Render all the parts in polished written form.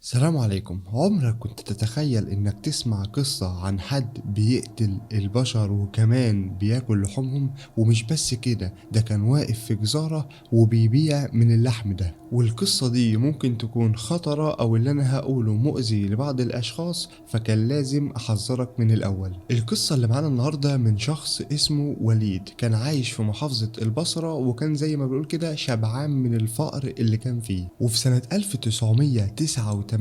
السلام عليكم. عمرك كنت تتخيل انك تسمع قصة عن حد بيقتل البشر وكمان بياكل لحومهم؟ ومش بس كده، ده كان واقف في جزارة وبيبيع من اللحم ده. والقصة دي ممكن تكون خطرة او اللي انا هقوله مؤذي لبعض الاشخاص، فكان لازم احذرك من الاول. القصة اللي معانا النهاردة من شخص اسمه وليد، كان عايش في محافظة البصرة وكان زي ما بيقول كده شبعان من الفقر اللي كان فيه. وفي سنة 1989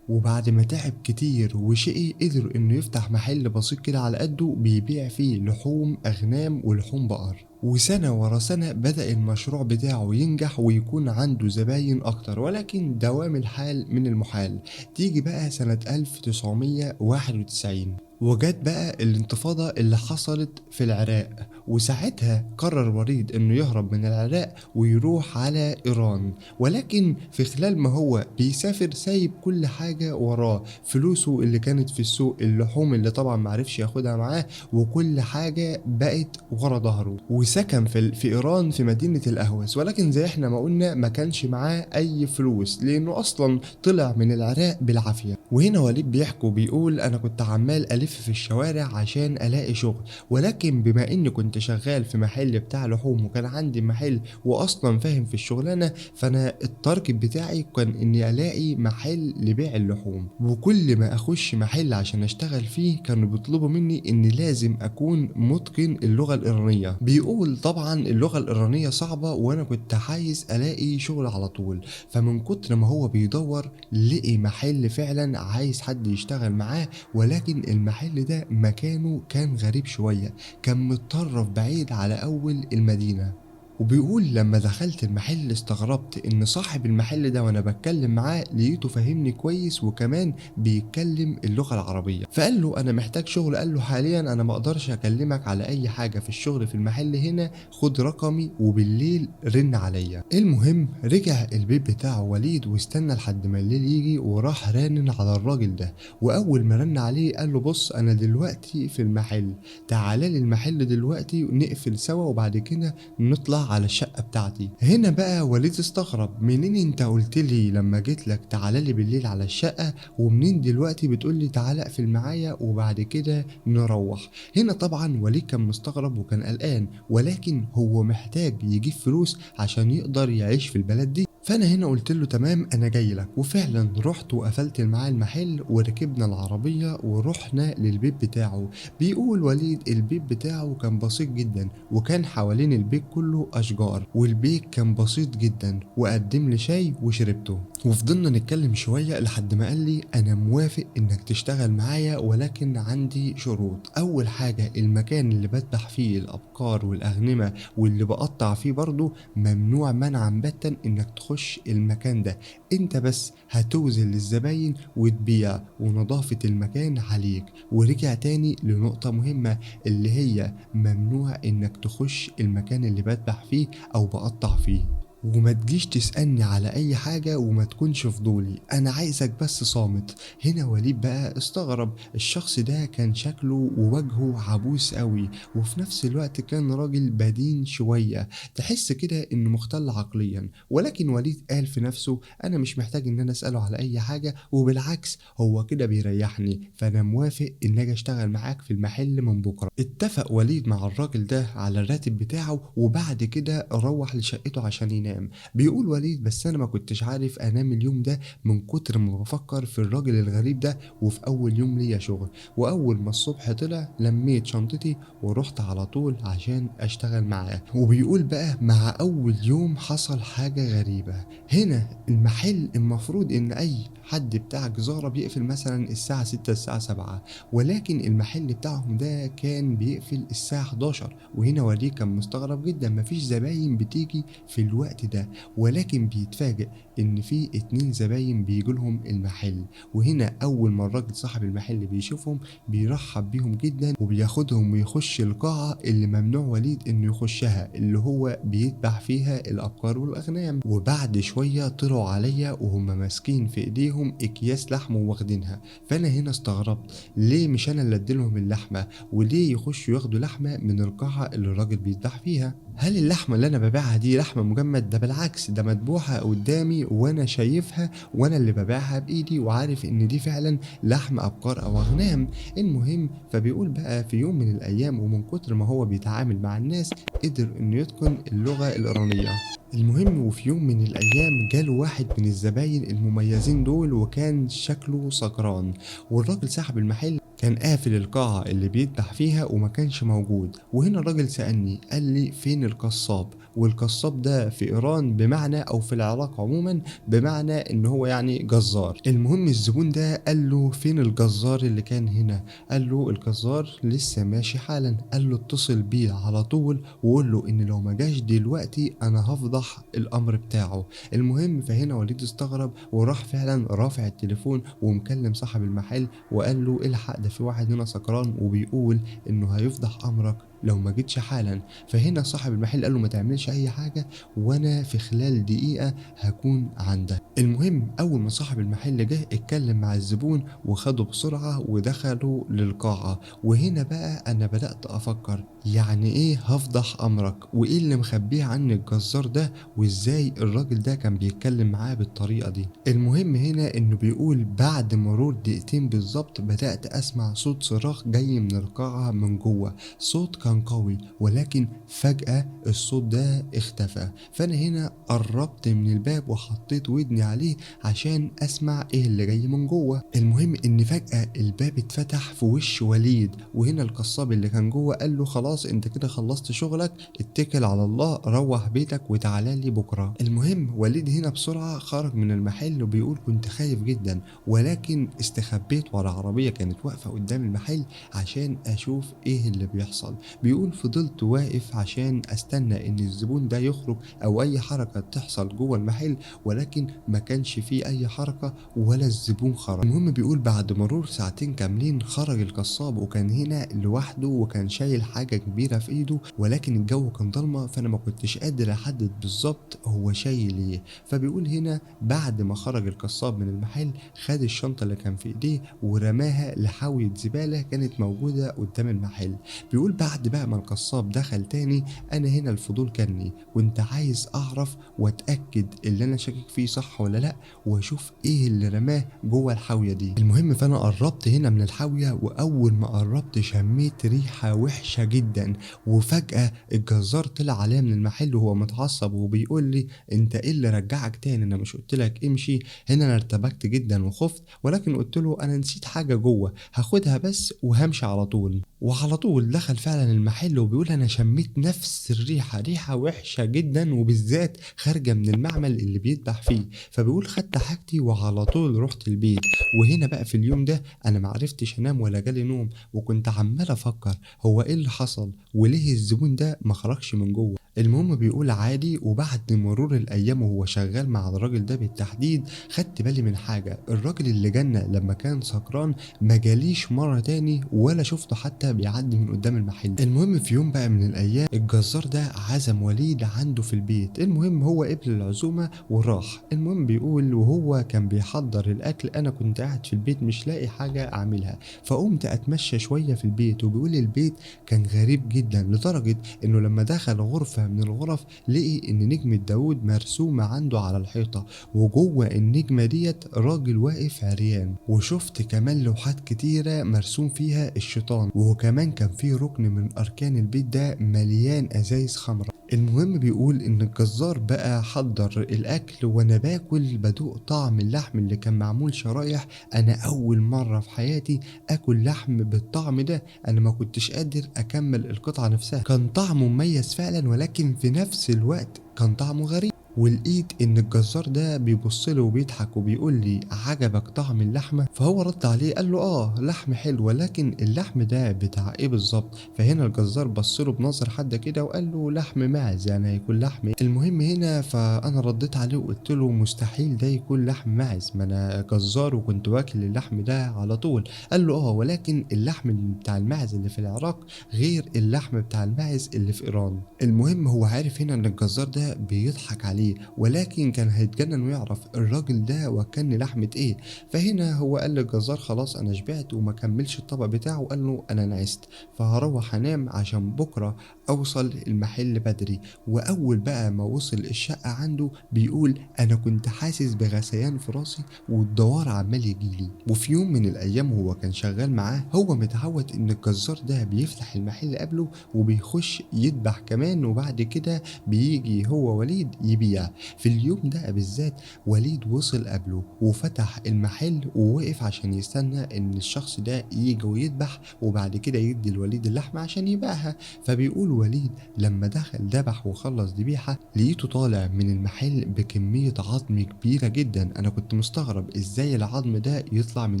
وبعد ما تعب كتير وشقي قدر انه يفتح محل بسيط كده على قده بيبيع فيه لحوم اغنام ولحوم بقر. وسنة ورا سنة بدأ المشروع بتاعه ينجح ويكون عنده زباين أكتر، ولكن دوام الحال من المحال. تيجي بقى سنة 1991 وجت بقى الانتفاضة اللي حصلت في العراق، وساعتها قرر وليد انه يهرب من العراق ويروح على ايران. ولكن في خلال ما هو بيسافر سايب كل حاجة وراه، فلوسه اللي كانت في السوق، اللحوم اللي طبعا معرفش ياخدها معاه، وكل حاجة بقت ورا ظهره. وسكن في ايران في مدينة الاهوز، ولكن زي احنا ما قلنا ما كانش معاه اي فلوس لانه اصلا طلع من العراق بالعافية. وهنا وليد بيحكي وبيقول انا كنت عمال الف في الشوارع عشان الاقي شغل، ولكن بما اني كنت شغال في محل بتاع لحوم وكان عندي محل واصلا فاهم في الشغلانه، فانا التارجت بتاعي كان اني الاقي محل لبيع اللحوم. وكل ما اخش محل عشان اشتغل فيه كانوا بيطلبوا مني اني لازم اكون متقن اللغه الايرانيه. بيقول طبعا اللغه الايرانيه صعبه وانا كنت عايز الاقي شغل على طول. فمن كتر ما هو بيدور لقي محل فعلا عايز حد يشتغل معاه، ولكن المحل ده مكانه كان غريب شوية، كان متطرف بعيد على أول المدينة. وبيقول لما دخلت المحل استغربت ان صاحب المحل ده وانا بتكلم معاه لقيته فاهمني كويس وكمان بيتكلم اللغة العربية. فقال له انا محتاج شغل. قال له حاليا انا ما اقدرش اكلمك على اي حاجة في الشغل في المحل هنا، خد رقمي وبالليل رن عليا. المهم رجع البيت بتاعه وليد واستنى لحد ما الليل يجي وراح رانن على الراجل ده. واول ما رن عليه قال له بص انا دلوقتي في المحل، تعالى لي المحل دلوقتي ونقفل سوا وبعد كده نطلع على الشقة بتاعتي. هنا بقى وليد استغرب، منين انت قلت لي لما جيت لك تعالى لي بالليل على الشقة، ومنين دلوقتي بتقول لي تعالى اقفل معايا وبعد كده نروح؟ هنا طبعا وليد كان مستغرب وكان قلقان، ولكن هو محتاج يجيب فلوس عشان يقدر يعيش في البلد دي. فانا هنا قلت له تمام انا جاي لك. وفعلا رحت وقفلت معاه المحل وركبنا العربية ورحنا للبيت بتاعه. بيقول وليد البيت بتاعه كان بسيط جدا وكان حوالين البيت كله اشجار، والبيت كان بسيط جدا وقدم لي شاي وشربته. وفضلنا نتكلم شوية لحد ما قال لي انا موافق انك تشتغل معايا، ولكن عندي شروط. اول حاجة المكان اللي بذبح فيه الابقار والاغنمة واللي بقطع فيه برضه ممنوع منعا باتا انك تخش المكان ده، انت بس هتوزن للزباين وتبيع ونظافة المكان عليك. ورجع تاني لنقطة مهمة اللي هي ممنوع انك تخش المكان اللي بذبح فيه او بقطع فيه، وما تجيش تسألني على أي حاجة وما تكونش فضولي، أنا عايزك بس صامت. هنا وليد بقى استغرب، الشخص ده كان شكله ووجهه عبوس قوي وفي نفس الوقت كان راجل بدين شوية، تحس كده إنه مختل عقليا. ولكن وليد قال في نفسه أنا مش محتاج إن أنا أسأله على أي حاجة، وبالعكس هو كده بيريحني، فأنا موافق إن أجي أشتغل معاك في المحل من بكرة. اتفق وليد مع الراجل ده على الراتب بتاعه وبعد كده روح لشقته عشان ينام. بيقول وليد بس انا ما كنتش عارف انام اليوم ده من كتر ما بفكر في الراجل الغريب ده، وفي اول يوم ليا شغل. واول ما الصبح طلع لميت شنطتي ورحت على طول عشان اشتغل معاه. وبيقول بقى مع اول يوم حصل حاجة غريبة. هنا المحل المفروض ان اي حد بتاع جزارة بيقفل مثلا الساعة 6 الساعة 7، ولكن المحل بتاعهم ده كان بيقفل الساعة 11. وهنا وليد كان مستغرب جدا، مفيش زباين بتيجي في الوقت ده، ولكن بيتفاجئ ان في 2 زباين بيجولهم المحل. وهنا اول ما الراجل صاحب المحل بيشوفهم بيرحب بيهم جدا وبياخدهم ويخش القاعة اللي ممنوع وليد انه يخشها، اللي هو بيذبح فيها الابقار والاغنام. وبعد شوية طلعوا عليا وهم ماسكين في ايديهم اكياس لحم واخدينها. فانا هنا استغربت ليه مش انا اللي اديلهم اللحمة، وليه يخشوا ياخدوا لحمة من القاعة اللي الراجل بيذبح فيها؟ هل اللحمة اللي انا ببيعها دي لحمة مجمد؟ ده بالعكس ده مذبوحة قدامي قدامي وانا شايفها وانا اللي ببيعها بايدي وعارف ان دي فعلا لحم ابقار او اغنام. المهم فبيقول بقى في يوم من الايام ومن كتر ما هو بيتعامل مع الناس قدر انه يتقن اللغة الايرانية. المهم وفي يوم من الأيام جاله واحد من الزباين المميزين دول وكان شكله سكران، والراجل صاحب المحل كان قافل القاعة اللي بيذبح فيها وما كانش موجود. وهنا الراجل سألني قال لي فين القصاب، والقصاب ده في إيران بمعنى أو في العراق عموما بمعنى إن هو يعني جزار. المهم الزبون ده قال له فين الجزار اللي كان هنا، قال له الجزار لسه ماشي حالا. قال له اتصل بيه على طول وقول له إن لو ما جاش دلوقتي أنا هفضح الأمر بتاعه. المهم فهنا وليد استغرب وراح فعلا رافع التليفون ومكلم صاحب المحل وقال له الحق ده في واحد هنا سكران وبيقول انه هيفضح امرك لو ما جيتش حالا. فهنا صاحب المحل قال له ما تعملش اي حاجه وانا في خلال دقيقه هكون عندك. المهم اول ما صاحب المحل جه اتكلم مع الزبون وخده بسرعه ودخلوا للقاعه. وهنا بقى انا بدات افكر يعني ايه هفضح امرك وايه اللي مخبيه عني الجزار ده وازاي الراجل ده كان بيتكلم معاه بالطريقه دي. المهم هنا انه بيقول بعد مرور دقيقتين بالظبط بدات اسمع صوت صراخ جاي من القاعه من جوه. صوت كان قوي ولكن فجاه الصوت ده اختفى. فانا هنا قربت من الباب وحطيت ودني عليه عشان اسمع ايه اللي جاي من جوه. المهم ان فجاه الباب اتفتح في وش وليد، وهنا القصاب اللي كان جوه قال له خلاص انت كده خلصت شغلك اتكل على الله روح بيتك وتعالى لي بكره. المهم وليد هنا بسرعه خرج من المحل وبيقول كنت خايف جدا ولكن استخبيت ورا عربيه كانت واقفه قدام المحل عشان اشوف ايه اللي بيحصل. بيقول فضلت واقف عشان استنى ان الزبون ده يخرج او اي حركه تحصل جوه المحل ولكن ما كانش فيه اي حركه ولا الزبون خرج. المهم بيقول بعد مرور ساعتين كاملين خرج القصاب وكان هنا لوحده وكان شايل حاجه كبيره في ايده ولكن الجو كان ضلمه فانا ما كنتش قادر احدد بالظبط هو شايل ايه. فبيقول هنا بعد ما خرج القصاب من المحل خد الشنطه اللي كان في ايديه ورماها لحاويه زباله كانت موجوده قدام المحل. بيقول بعد بقى ما القصاب دخل تاني انا هنا الفضول كلني كنت عايز اعرف واتاكد اللي انا شاكك فيه صح ولا لا واشوف ايه اللي رماه جوه الحاويه دي. المهم فانا قربت هنا من الحاويه واول ما قربت شميت ريحه وحشه جدا وفجاه الجزار طلع عليا من المحل وهو متعصب وبيقول لي انت ايه اللي رجعك تاني انا مش قلت لك امشي. هنا انا ارتبكت جدا وخفت ولكن قلت له انا نسيت حاجه جوه هاخدها بس وهمشي على طول. وعلى طول دخل فعلا المحل وبيقول انا شميت نفس الريحه ريحه وحشه جدا وبالذات خارجه من المعمل اللي بيذبح فيه. فبيقول خدت حاجتي وعلى طول رحت البيت. وهنا بقى في اليوم ده انا معرفتش انام ولا جالي نوم وكنت عمال افكر هو ايه اللي حصل وليه الزبون ده ما خرجش من جوه. المهم بيقول عادي وبعد مرور الايام وهو شغال مع الراجل ده بالتحديد خدت بالي من حاجه الراجل اللي جالنا لما كان سكران ما جاليش مره تاني ولا شفته حتى بيعدي من قدام المحل. المهم في يوم بقى من الايام الجزار ده عزم وليد عنده في البيت. المهم هو قبل العزومه وراح. المهم بيقول وهو كان بيحضر الاكل انا كنت قاعد في البيت مش لاقي حاجه اعملها فقمت اتمشى شويه في البيت. وبيقول البيت كان غريب جدا لدرجه انه لما دخل غرفه من الغرف لقي ان نجمة داود مرسومة عنده على الحيطة وجوه النجمة ديت راجل واقف عريان. وشفت كمان لوحات كتيرة مرسوم فيها الشيطان وكمان كان فيه ركن من اركان البيت ده مليان ازايز خمرة. المهم بيقول ان الجزار بقى حضر الاكل وانا باكل بدوق طعم اللحم اللي كان معمول شرايح. انا اول مرة في حياتي اكل لحم بالطعم ده انا ما كنتش قادر اكمل القطعة نفسها كان طعمه مميز فعلا ولكن في نفس الوقت كان طعمه غريب. ولقيت ان الجزار ده بيبص له وبيضحك وبيقول لي عجبك طعم اللحمه. فهو رد عليه قال له اه لحم حلو ولكن اللحم ده بتاع ايه بالظبط. فهنا الجزار بص له بنظر حد كده وقال له لحم ماعز يعني هيكون لحم إيه؟ المهم هنا فانا رديت عليه وقلت له مستحيل ده يكون لحم ماعز ما انا جزار وكنت واكل اللحم ده على طول. قال له اه ولكن اللحم اللي بتاع الماعز اللي في العراق غير اللحم بتاع الماعز اللي في ايران. المهم هو عارف هنا ان الجزار ده بيضحك عليه عليه، ولكن كان هيتجنن ويعرف الراجل ده وكان لحمة ايه. فهنا هو قال للجزار خلاص انا شبعت وما كملش الطبق بتاعه، وقال له انا نعست فهروح انام عشان بكره اوصل المحل بدري. واول بقى ما وصل الشقة عنده بيقول انا كنت حاسس بغثيان في راسي والدوار عمال يجيلي. وفي يوم من الايام هو كان شغال معاه، هو متعود ان الجزار ده بيفتح المحل قبله وبيخش يذبح كمان، وبعد كده بيجي هو وليد يبيع. في اليوم ده بالذات وليد وصل قبله وفتح المحل ووقف عشان يستنى ان الشخص ده يجي ويذبح، وبعد كده يدي الوليد اللحمة عشان يبيعها. فبيقول وليد لما دخل ذبح وخلص ذبيحة لقيته طالع من المحل بكمية عظم كبيرة جدا. انا كنت مستغرب ازاي العظم ده يطلع من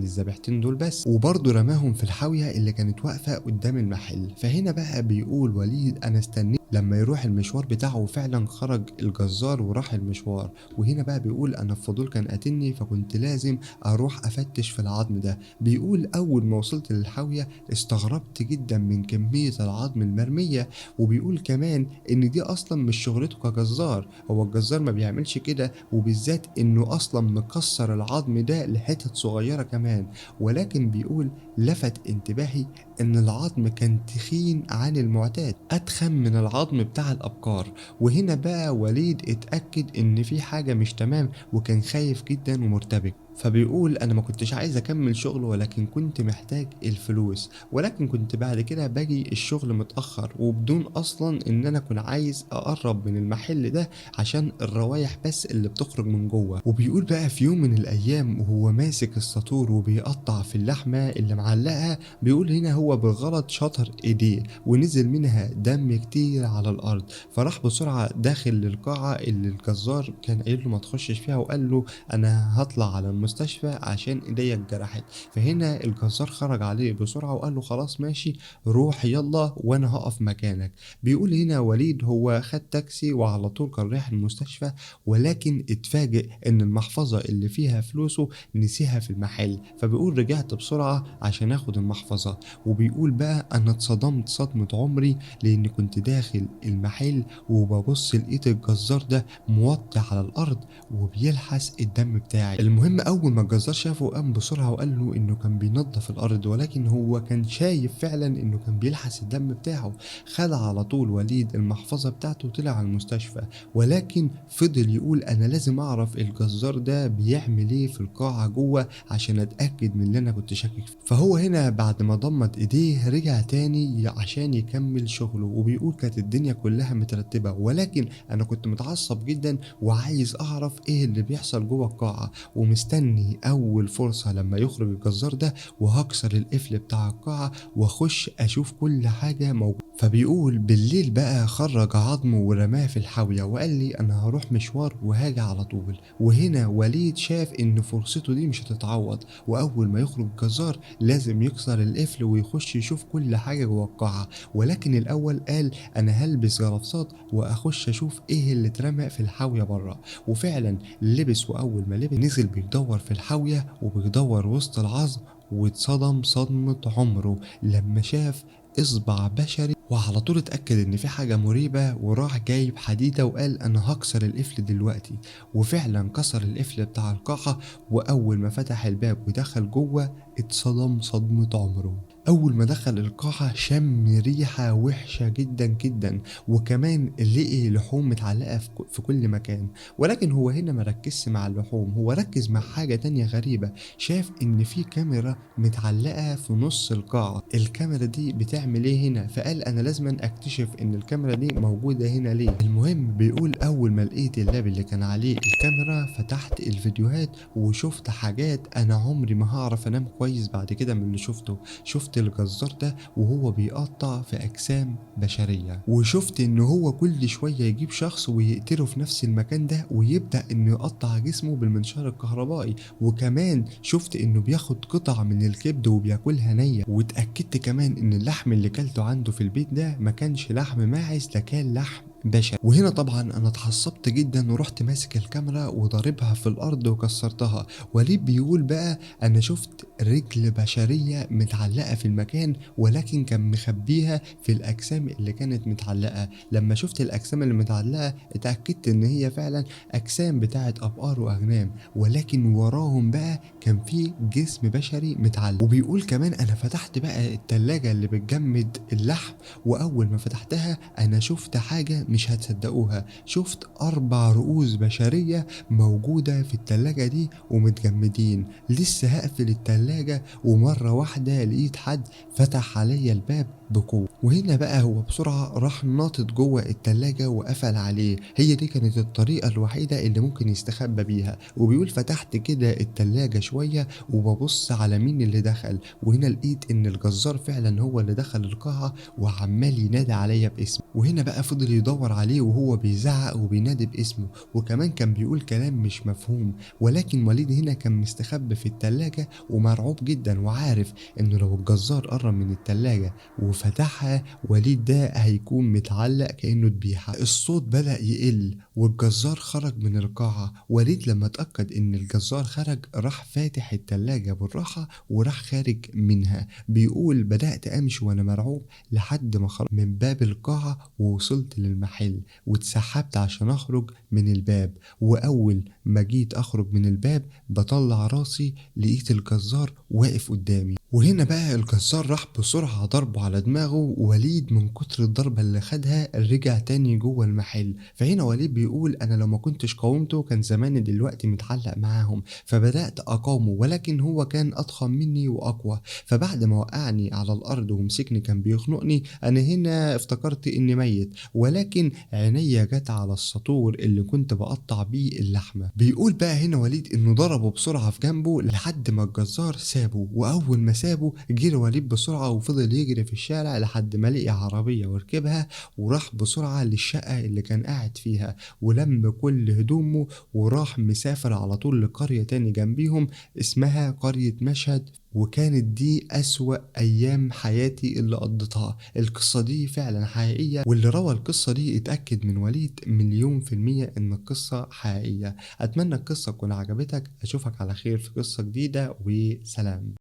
الذبيحتين دول بس، وبرضه رماهم في الحاوية اللي كانت واقفة قدام المحل. فهنا بقى بيقول وليد انا استنيت لما يروح المشوار بتاعه، وفعلا خرج الجزار وراح المشوار. وهنا بقى بيقول انا الفضول كان قاتلني فكنت لازم اروح افتش في العظم ده. بيقول اول ما وصلت للحاوية استغربت جدا من كمية العظم المرمية، وبيقول كمان ان دي اصلا مش شغلته كجزار، هو الجزار ما بيعملش كده، وبالذات انه اصلا مكسر العظم ده لحتت صغيرة كمان. ولكن بيقول لفت انتباهي ان العظم كان تخين عن المعتاد، اتخن من العظم بتاع الابقار. وهنا بقى وليد اتأكد ان في حاجة مش تمام وكان خايف جدا ومرتبك. فبيقول انا ما كنتش عايز اكمل شغل ولكن كنت محتاج الفلوس، ولكن كنت بعد كده باجي الشغل متأخر وبدون اصلا ان انا كنت عايز اقرب من المحل ده عشان الروايح بس اللي بتخرج من جوه. وبيقول بقى في يوم من الايام وهو ماسك الساطور وبيقطع في اللحمة اللي معلقها، بيقول هنا هو بالغلط شطر ايديه ونزل منها دم كتير على الارض، فراح بسرعة داخل للقاعة اللي الجزار كان قايل له ما تخشش فيها، وقال له انا هطلع على المستشفى عشان ايديا اتجرحت. فهنا الجزار خرج عليه بسرعة وقال له خلاص ماشي روح يلا وانا هقف مكانك. بيقول هنا وليد هو خد تاكسي وعلى طول كان رايح المستشفى، ولكن اتفاجئ ان المحفظة اللي فيها فلوسه نسيها في المحل. فبيقول رجعت بسرعة عشان اخد المحفظة. وبيقول بقى انا اتصدمت صدمة عمري لاني كنت داخل المحل وببص لقيت الجزار ده موطي على الارض وبيلحس الدم بتاعي. المهم اول ما الجزار شافه قام بسرعة وقال له انه كان بينظف الارض، ولكن هو كان شايف فعلا انه كان بيلحس الدم بتاعه. خد على طول وليد المحفظة بتاعته وطلع على المستشفى، ولكن فضل يقول انا لازم اعرف الجزار ده بيعمل ايه في القاعة جوه عشان اتأكد من اللي انا كنت شاكك فيه. فهو هنا بعد ما ضمت ايديه رجع تاني عشان يكمل شغله، وبيقول كانت الدنيا كلها مترتبة، ولكن انا كنت متعصب جدا وعايز اعرف ايه اللي بيحصل جوه القاعة، ومستني اول فرصة لما يخرج الجزار ده وهكسر القفل بتاع القاعة واخش اشوف كل حاجة موجودة. فبيقول بالليل بقى خرج عظمه ورماه في الحاوية وقال لي انا هروح مشوار وهاجي على طول. وهنا وليد شاف ان فرصته دي مش هتتعوض، واول ما يخرج الجزار لازم يكسر القفل ويخش يشوف كل حاجة جوه القاعة. ولكن الاول قال انا هلبس جرافطات واخش اشوف ايه اللي اترمى في الحاوية بره. وفعلا لبس، واول ما لبس نزل بيدور في الحاوية وبيدور وسط العظم، واتصدم صدمة عمره لما شاف اصبع بشري، وعلى طول اتأكد ان في حاجة مريبة وراح جايب حديدة وقال انا هكسر القفل دلوقتي. وفعلا كسر القفل بتاع القاعة، واول ما فتح الباب ودخل جوه اتصدم صدمة عمره. اول ما دخل القاعة شم ريحة وحشة جدا جدا، وكمان لقي لحوم متعلقة في كل مكان. ولكن هو هنا مركزش مع اللحوم، هو ركز مع حاجة تانية غريبة. شاف ان في كاميرا متعلقة في نص القاعة، الكاميرا دي بتعمل ايه هنا؟ فقال انا لازم اكتشف ان الكاميرا دي موجودة هنا ليه. المهم بيقول اول ما لقيت اللاب اللي كان عليه الكاميرا فتحت الفيديوهات وشفت حاجات انا عمري ما هعرف انام كويس بعد كده من اللي شفته. شفت الجزار ده وهو بيقطع في اجسام بشرية، وشفت ان هو كل شوية يجيب شخص ويقتله في نفس المكان ده ويبدأ انه يقطع جسمه بالمنشار الكهربائي. وكمان شفت انه بياخد قطع من الكبد وبياكلها نية. واتأكدت كمان ان اللحم اللي كلته عنده في البيت ده ما كانش لحم ماعز، ده كان لحم بشري. وهنا طبعا انا اتعصبت جدا ورحت ماسك الكاميرا وضاربها في الارض وكسرتها. وليد بيقول بقى انا شفت رجل بشرية متعلقة في المكان، ولكن كان مخبيها في الاجسام اللي كانت متعلقة. لما شفت الاجسام اللي متعلقة اتأكدت ان هي فعلا اجسام بتاعت ابقار واغنام، ولكن وراهم بقى كان في جسم بشري متعلق. وبيقول كمان انا فتحت بقى التلاجة اللي بتجمد اللحم، واول ما فتحتها انا شفت حاجة مش هتصدقوها، شفت 4 رؤوس بشرية موجودة في التلاجة دي ومتجمدين. لسه هقفل التلاجة ومرة واحدة لقيت حد فتح عليا الباب بقوة. وهنا بقى هو بسرعة راح ناطط جوه التلاجة وقفل عليه. هي دي كانت الطريقة الوحيدة اللي ممكن يستخبى بيها. وبيقول فتحت كده التلاجة شوية وببص على مين اللي دخل، وهنا لقيت ان الجزار فعلا هو اللي دخل القاعة وعمال ينادي عليا باسمي. وهنا بقى فضل يدور عليه وهو بيزعق وبينادي باسمه، وكمان كان بيقول كلام مش مفهوم. ولكن وليد هنا كان مستخبي في التلاجة ومرعوب جدا، وعارف انه لو الجزار قرب من التلاجة وفتحها وليد ده هيكون متعلق كأنه ذبيحة. الصوت بدأ يقل والجزار خرج من القاعة. وليد لما اتأكد ان الجزار خرج راح فاتح التلاجة بالراحة وراح خارج منها. بيقول بدأت امشي وانا مرعوب لحد ما خرج من باب القاعة ووصلت للمحل واتسحبت عشان اخرج من الباب. واول ما جيت اخرج من الباب بطلع راسي لقيت الجزار واقف قدامي. وهنا بقى الجزار راح بسرعة ضربه على دماغه، ووليد من كتر الضربة اللي خدها رجع تاني جوه المحل. فهنا وليد بيقول انا لو ما كنتش قاومته كان زماني دلوقتي متعلق معاهم، فبدأت اقاومه ولكن هو كان اضخم مني واقوى. فبعد ما وقعني على الارض ومسكني كان بيخنقني، انا هنا افتكرت اني ميت، ولكن عينيا جت على السطور اللي كنت بقطع بيه اللحمة. بيقول بقى هنا وليد انه ضربه بسرعة في جنبه لحد ما الجزار سابه، واول ما سابه جري وليد بسرعة وفضل يجري في الشارع لحد ما لقي عربية وركبها وراح بسرعة للشقة اللي كان قاعد فيها، ولم كل هدومه وراح مسافر على طول لقرية تاني جنبيهم اسمها قرية مشهد. وكانت دي أسوأ أيام حياتي اللي قضيتها. القصة دي فعلا حقيقية، واللي روى القصة دي اتأكد من وليد 1,000,000% إن القصة حقيقية. أتمنى القصة تكون عجبتك، أشوفك على خير في قصة جديدة وسلام.